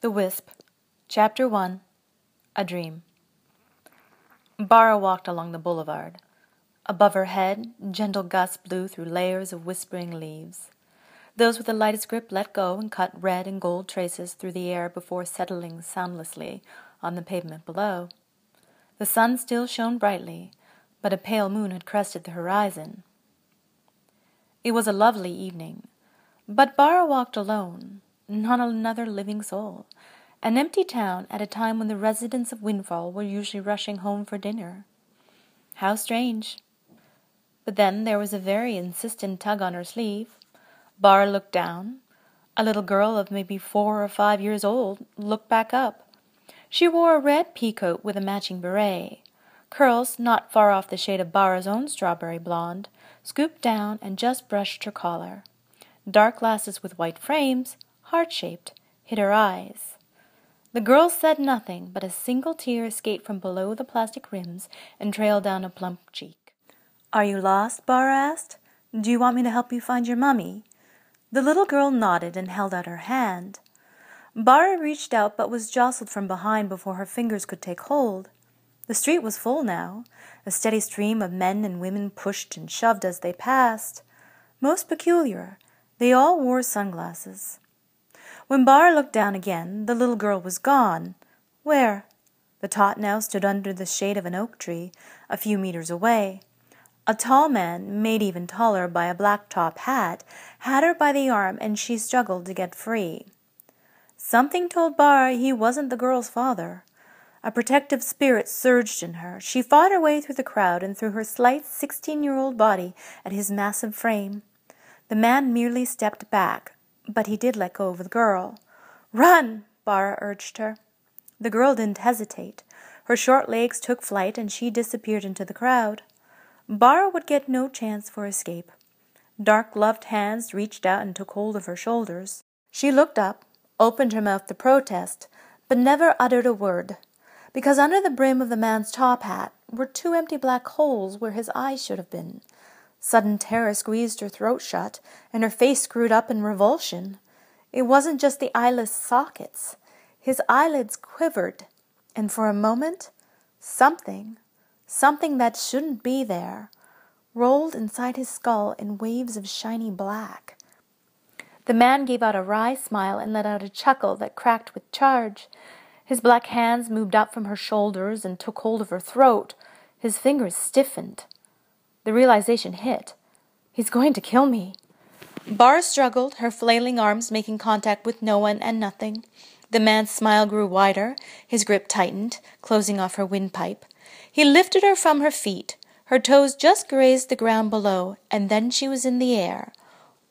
The Wisp Chapter One, A Dream. Bara walked along the boulevard. Above her head, gentle gusts blew through layers of whispering leaves. Those with the lightest grip let go and cut red and gold traces through the air before settling soundlessly on the pavement below. The sun still shone brightly, but a pale moon had crested the horizon. It was a lovely evening, but Bara walked alone, not another living soul. An empty town at a time when the residents of Windfall were usually rushing home for dinner. How strange. But then there was a very insistent tug on her sleeve. Bara looked down. A little girl of maybe 4 or 5 years old looked back up. She wore a red peacoat with a matching beret. Curls, not far off the shade of Bara's own strawberry blonde, scooped down and just brushed her collar. Dark glasses with white frames, heart-shaped, hid her eyes. The girl said nothing, but a single tear escaped from below the plastic rims and trailed down a plump cheek. "Are you lost?" Bara asked. "Do you want me to help you find your mummy?" The little girl nodded and held out her hand. Bara reached out but was jostled from behind before her fingers could take hold. The street was full now. A steady stream of men and women pushed and shoved as they passed. Most peculiar, they all wore sunglasses. When Bara looked down again, the little girl was gone. Where? The tot now stood under the shade of an oak tree, a few meters away. A tall man, made even taller by a black top hat, had her by the arm, and she struggled to get free. Something told Bara he wasn't the girl's father. A protective spirit surged in her. She fought her way through the crowd and threw her slight 16-year-old body at his massive frame. The man merely stepped back, but he did let go of the girl. "Run!" Bara urged her. The girl didn't hesitate. Her short legs took flight and she disappeared into the crowd. Bara would get no chance for escape. Dark gloved hands reached out and took hold of her shoulders. She looked up, opened her mouth to protest, but never uttered a word, because under the brim of the man's top hat were 2 empty black holes where his eyes should have been. Sudden terror squeezed her throat shut, and her face screwed up in revulsion. It wasn't just the eyeless sockets. His eyelids quivered, and for a moment, something that shouldn't be there, rolled inside his skull in waves of shiny black. The man gave out a wry smile and let out a chuckle that cracked with charge. His black hands moved up from her shoulders and took hold of her throat. His fingers stiffened. The realization hit. He's going to kill me. Bara struggled, her flailing arms making contact with no one and nothing. The man's smile grew wider. His grip tightened, closing off her windpipe. He lifted her from her feet. Her toes just grazed the ground below, and then she was in the air.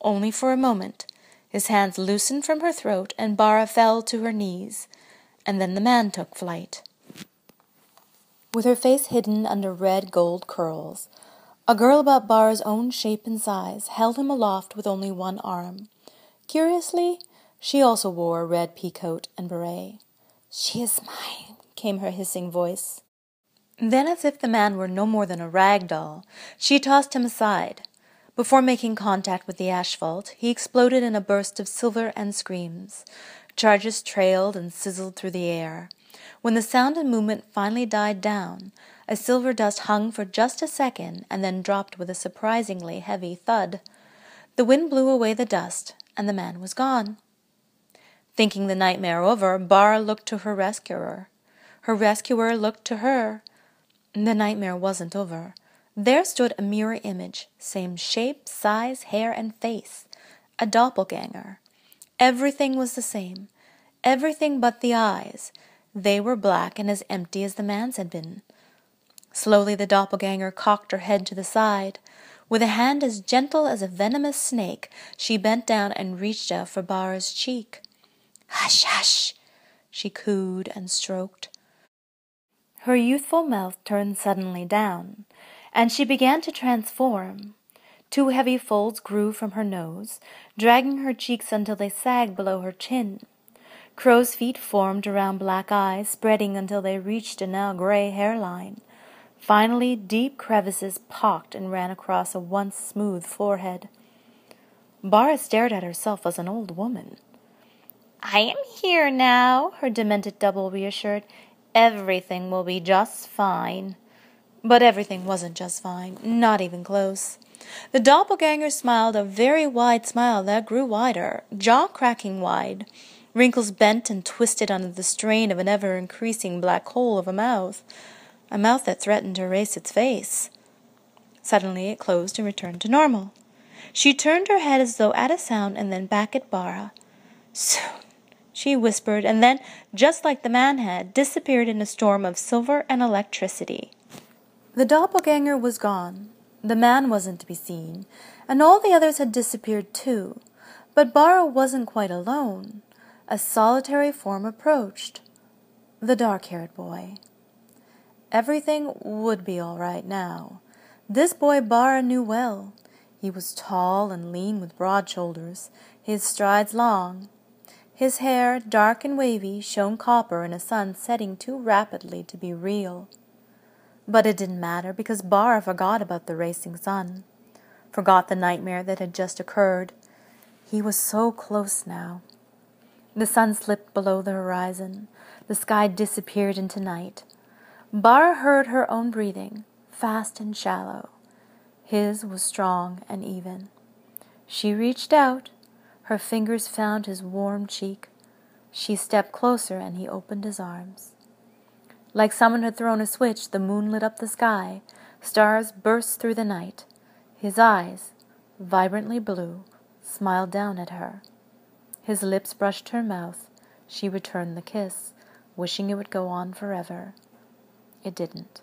Only for a moment. His hands loosened from her throat, and Bara fell to her knees. And then the man took flight. With her face hidden under red gold curls, a girl about Bara's own shape and size held him aloft with only one arm. Curiously, she also wore a red peacoat and beret. "She is mine," came her hissing voice. Then, as if the man were no more than a rag doll, she tossed him aside. Before making contact with the asphalt, he exploded in a burst of silver and screams. Charges trailed and sizzled through the air. When the sound and movement finally died down, a silver dust hung for just a second and then dropped with a surprisingly heavy thud. The wind blew away the dust, and the man was gone. Thinking the nightmare over, Bara looked to her rescuer. Her rescuer looked to her. The nightmare wasn't over. There stood a mirror image, same shape, size, hair, and face. A doppelganger. Everything was the same. Everything but the eyes. They were black and as empty as the man's had been. Slowly the doppelganger cocked her head to the side. With a hand as gentle as a venomous snake, she bent down and reached out for Bara's cheek. "Hush, hush," she cooed and stroked. Her youthful mouth turned suddenly down, and she began to transform. 2 heavy folds grew from her nose, dragging her cheeks until they sagged below her chin. Crow's feet formed around black eyes, spreading until they reached a now gray hairline. Finally, deep crevices pocked and ran across a once smooth forehead. Bara stared at herself as an old woman. I am here now, her demented double reassured. Everything will be just fine. But everything wasn't just fine, not even close. The doppelganger smiled a very wide smile that grew wider, jaw-cracking wide. Wrinkles bent and twisted under the strain of an ever-increasing black hole of a mouth that threatened to erase its face. Suddenly it closed and returned to normal. She turned her head as though at a sound and then back at Bara. Soon, she whispered, and then, just like the man had, disappeared in a storm of silver and electricity. The doppelganger was gone. The man wasn't to be seen, and all the others had disappeared too. But Bara wasn't quite alone. A solitary form approached. The dark-haired boy. Everything would be all right now. This boy Bara knew well. He was tall and lean with broad shoulders, his strides long. His hair, dark and wavy, shone copper in a sun setting too rapidly to be real. But it didn't matter, because Bara forgot about the racing sun, forgot the nightmare that had just occurred. He was so close now. The sun slipped below the horizon. The sky disappeared into night. Bara heard her own breathing, fast and shallow. His was strong and even. She reached out. Her fingers found his warm cheek. She stepped closer, and he opened his arms. Like someone had thrown a switch, the moon lit up the sky. Stars burst through the night. His eyes, vibrantly blue, smiled down at her. His lips brushed her mouth. She returned the kiss, wishing it would go on forever. It didn't.